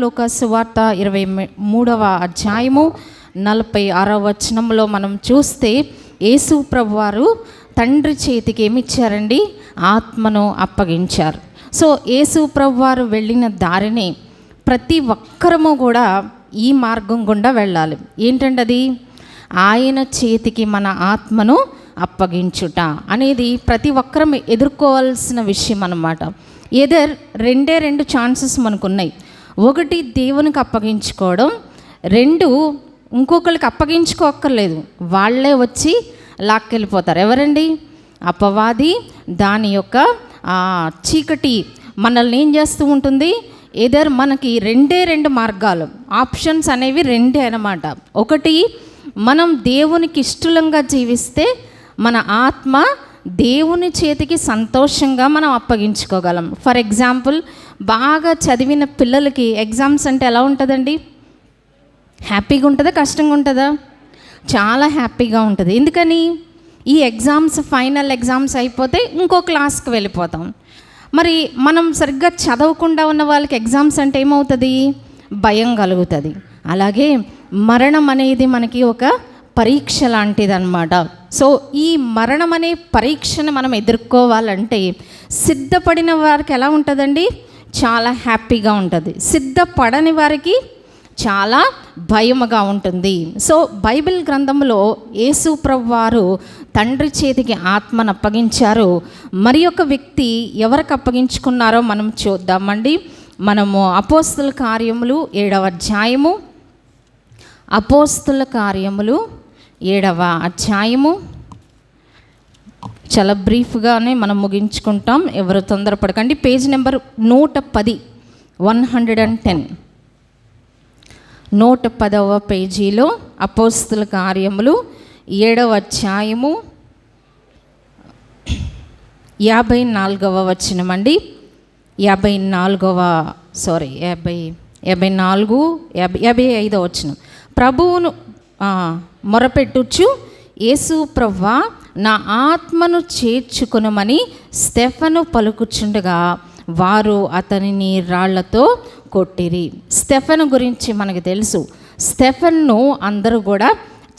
లూకా సువార్త 23వ అధ్యాయము 46వ వచనంలో మనం చూస్తే యేసు ప్రభువారు తండ్రి చేతికి ఏమిచ్చారండి? ఆత్మను అప్పగించారు. సో యేసు ప్రభువారు వెళ్ళిన దారిని ప్రతి ఒక్కరము కూడా ఈ మార్గం గుండా వెళ్ళాలి. ఏంటంటే అది ఆయన చేతికి మన ఆత్మను అప్పగించుట అనేది ప్రతి ఒక్కరం ఎదుర్కోవాల్సిన విషయం అన్నమాట. రెండు ఛాన్సెస్ మనకున్నాయి. ఒకటి దేవునికి అప్పగించుకోవడం, రెండు ఇంకొకరికి అప్పగించుకోక్కర్లేదు, వాళ్ళే వచ్చి లాక్కెళ్ళిపోతారు. ఎవరండి? అపవాది. దాని యొక్క చీకటి మనల్ని ఏం చేస్తూ ఉంటుంది? మనకి రెండు మార్గాలు, ఆప్షన్స్ అనేవి రెండే అన్నమాట. ఒకటి, మనం దేవునికి ఇష్టంగా జీవిస్తే మన ఆత్మ దేవుని చేతికి సంతోషంగా మనం అప్పగించుకోగలం. ఫర్ ఎగ్జాంపుల్, బాగా చదివిన పిల్లలకి ఎగ్జామ్స్ అంటే ఎలా ఉంటుందండి? హ్యాపీగా ఉంటుందా, కష్టంగా ఉంటుందా? చాలా హ్యాపీగా ఉంటుంది. ఎందుకని? ఈ ఎగ్జామ్స్, ఫైనల్ ఎగ్జామ్స్ అయిపోతే ఇంకో క్లాస్కి వెళ్ళిపోతాం. మరి మనం సరిగ్గా చదవకుండా ఉన్న వాళ్ళకి ఎగ్జామ్స్ అంటే ఏమవుతుంది? భయం కలుగుతుంది. అలాగే మరణం అనేది మనకి ఒక పరీక్ష లాంటిది అన్నమాట. సో ఈ మరణం అనే పరీక్షను మనం ఎదుర్కోవాలంటే సిద్ధపడిన వారికి ఎలా ఉంటుందండి? చాలా హ్యాపీగా ఉంటుంది. సిద్ధపడని వారికి చాలా భయముగా ఉంటుంది. సో బైబిల్ గ్రంథంలో యేసు ప్రభువారు తండ్రి చేతికి ఆత్మను అప్పగించారు. మరి ఒక వ్యక్తి ఎవరికి అప్పగించుకున్నారో మనం చూద్దామండి. మనము అపోస్తుల కార్యములు 7వ అధ్యాయము, అపోస్తుల కార్యములు 7వ అధ్యాయము చాలా బ్రీఫ్గానే మనం ముగించుకుంటాం, ఎవరు తొందరపడకండి. పేజ్ నెంబర్ 110, 110, 110వ పేజీలో అపోస్తుల కార్యములు 7వ అధ్యాయము 54వ వచనం అండి. 55వ వచనం. ప్రభువును మొరపెట్టుచు, యేసు ప్రభువా నా ఆత్మను చేర్చుకొనుమని స్టెఫను పలుకుచుండగా వారు అతనిని రాళ్లతో కొట్టిరి. స్టెఫను గురించి మనకు తెలుసు. స్టెఫన్ను అందరూ కూడా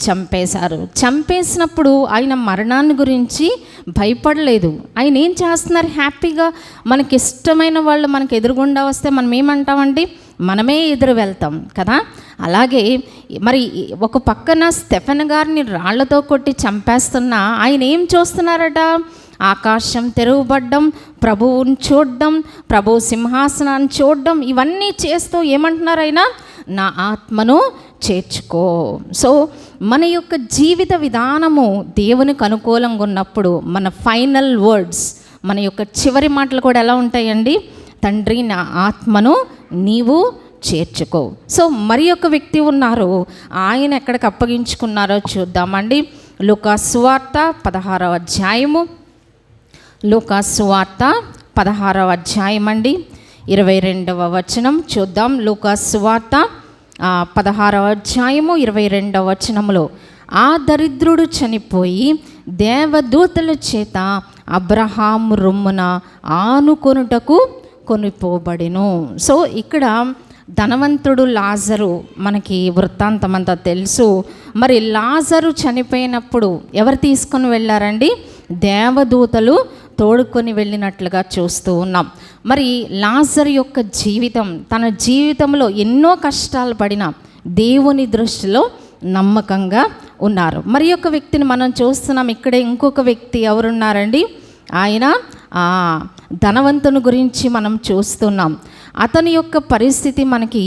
చంపేశారు. చంపేసినప్పుడు ఆయన మరణాన్ని గురించి భయపడలేదు. ఆయన ఏం చేస్తున్నారు? హ్యాపీగా మనకి ఇష్టమైన వాళ్ళు మనకు ఎదురుగుండా వస్తే మనం ఏమంటామండి? మనమే ఎదురు వెళ్తాం కదా. అలాగే మరి ఒక పక్కన స్టెఫెన్ గారిని రాళ్లతో కొట్టి చంపేస్తున్నా ఆయన ఏం చూస్తున్నారట? ఆకాశం తెరవబడ్డం, ప్రభువుని చూడడం, ప్రభు సింహాసనాన్ని చూడడం, ఇవన్నీ చేస్తూ ఏమంటున్నారు ఆయన? నా ఆత్మను చేర్చుకో. సో మన యొక్క జీవిత విధానము దేవునికి అనుకూలంగా ఉన్నప్పుడు మన ఫైనల్ వర్డ్స్, మన యొక్క చివరి మాటలు కూడా ఎలా ఉంటాయండి? తండ్రి నా ఆత్మను నీవు చేర్చుకో. సో మరి ఒక వ్యక్తి ఉన్నారు, ఆయన ఎక్కడికి అప్పగించుకున్నారో చూద్దామండి. లూకా సువార్త 16వ అధ్యాయము, లూకా సువార్త 16వ అధ్యాయం అండి, 22వ వచనం చూద్దాం. లూకా సువార్త 16వ అధ్యాయము 22వ వచనంలో, ఆ దరిద్రుడు చనిపోయి దేవదూతల చేత అబ్రహాము రొమ్మున ఆనుకొనుటకు కొనిపోబడెను. సో ఇక్కడ ధనవంతుడు లాజరు మనకి వృత్తాంతం అంతా తెలుసు. మరి లాజరు చనిపోయినప్పుడు ఎవరు తీసుకొని వెళ్ళారండి? దేవదూతలు తోడుకొని వెళ్ళినట్లుగా చూస్తూ ఉన్నాం. మరి లాజరు యొక్క జీవితం, తన జీవితంలో ఎన్నో కష్టాలు పడిన దేవుని దృష్టిలో నమ్మకంగా ఉన్నారు. మరి ఒక వ్యక్తిని మనం చూస్తున్నాం. ఇక్కడే ఇంకొక వ్యక్తి ఎవరున్నారండి? ఆయన ధనవంతుని గురించి మనం చూస్తున్నాం. అతని యొక్క పరిస్థితి మనకి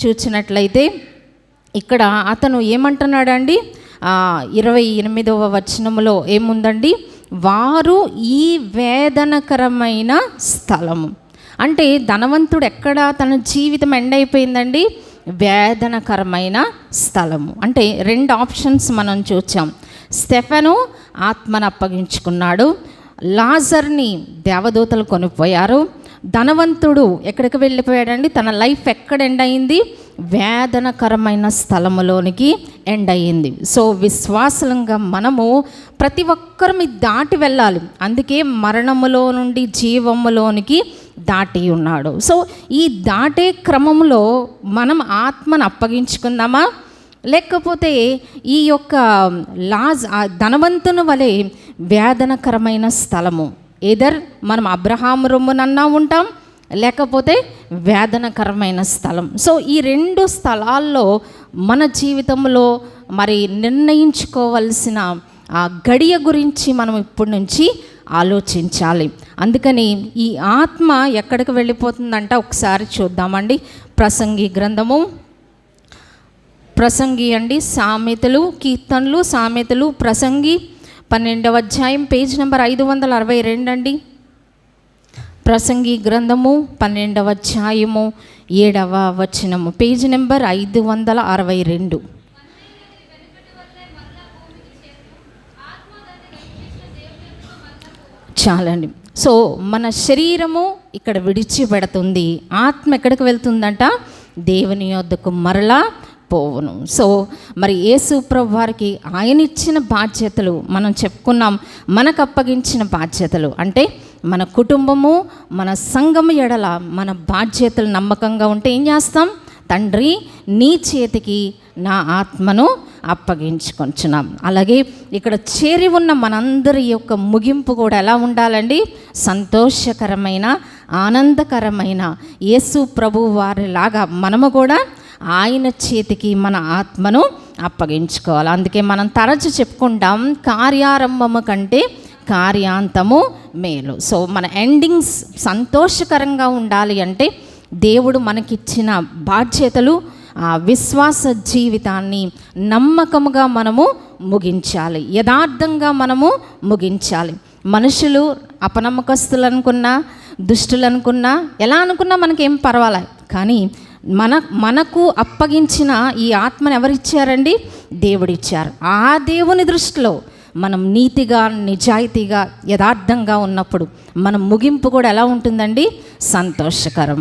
చూసినట్లయితే ఇక్కడ అతను ఏమంటున్నాడండి? 28వ వచనంలో ఏముందండి? వారు ఈ వేదనకరమైన స్థలము. అంటే ధనవంతుడు ఎక్కడ తన జీవితం ఎండ్ అయిపోయిందండి? వేదనకరమైన స్థలము. అంటే రెండు ఆప్షన్స్ మనం చూసాం. స్టెఫెను ఆత్మను అప్పగించుకున్నాడు, లాజర్ని దేవదూతలు కొనిపోయారు. ధనవంతుడు ఎక్కడికి వెళ్ళిపోయాడండి? తన లైఫ్ ఎక్కడ ఎండ్ అయింది? వేదనకరమైన స్థలములోనికి ఎండ్ అయ్యింది. సో విశ్వాసంగా మనము ప్రతి ఒక్కరం దాటి వెళ్ళాలి. అందుకే మరణములో నుండి జీవములోనికి దాటి ఉన్నాడు. సో ఈ దాటే క్రమంలో మనం ఆత్మను అప్పగించుకుందామా, లేకపోతే ఈ యొక్క ధనవంతుని వలె వేదనకరమైన స్థలము, ఏదర్ మనం అబ్రహాము రొమ్మునన్నా ఉంటాం, లేకపోతే వేదనకరమైన స్థలం. సో ఈ 2 స్థలాల్లో మన జీవితంలో మరి నిర్ణయించుకోవాల్సిన ఆ గడియ గురించి మనం ఇప్పటి నుంచి ఆలోచించాలి. అందుకని ఈ ఆత్మ ఎక్కడికి వెళ్ళిపోతుందంట ఒకసారి చూద్దామండి. ప్రసంగి గ్రంథము, ప్రసంగి అండి, సామెతలు, కీర్తనలు, సామెతలు, ప్రసంగి 12వ అధ్యాయం పేజ్ నెంబర్ 562 అండి. ప్రసంగి గ్రంథము 12వ అధ్యాయము 7వ వచనము, పేజ్ నెంబర్ 562. చాలండి. సో మన శరీరము ఇక్కడ విడిచిపెడుతుంది, ఆత్మ ఎక్కడికి వెళ్తుందంట, దేవుని యొద్దకు మరలా పోవును. సో మరి యేసు ప్రభు వారికి ఆయన ఇచ్చిన బాధ్యతలు మనం చెప్పుకున్నాం. మనకు అప్పగించిన బాధ్యతలు అంటే మన కుటుంబము, మన సంఘము ఎడల మన బాధ్యతలు నమ్మకంగా ఉంటే ఏం చేస్తాం? తండ్రి నీ చేతికి నా ఆత్మను అప్పగించుకొంచున్నాం. అలాగే ఇక్కడ చేరి ఉన్న మనందరి యొక్క ముగింపు కూడా ఎలా ఉండాలండి? సంతోషకరమైన, ఆనందకరమైన యేసు ప్రభు వారిలాగా మనము కూడా ఆయన చేతికి మన ఆత్మను అప్పగించుకోవాలి. అందుకే మనం తరచు చెప్పుకుంటాం, కార్యారంభము కంటే కార్యాంతము మేలు. సో మన ఎండింగ్స్ సంతోషకరంగా ఉండాలి అంటే దేవుడు మనకిచ్చిన బాధ్యతలు, ఆ విశ్వాస జీవితాన్ని నమ్మకముగా మనము ముగించాలి, యథార్థంగా మనము ముగించాలి. మనుషులు అపనమ్మకస్తులు అనుకున్నా, దుష్టులు అనుకున్నా, ఎలా అనుకున్నా మనకేం పర్వాలేదు. కానీ మనకు అప్పగించిన ఈ ఆత్మను ఎవరిచ్చారండి? దేవుడిచ్చారు. ఆ దేవుని దృష్టిలో మనం నీతిగా, నిజాయితీగా, యథార్థంగా ఉన్నప్పుడు మన ముగింపు కూడా ఎలా ఉంటుందండి? సంతోషకరం.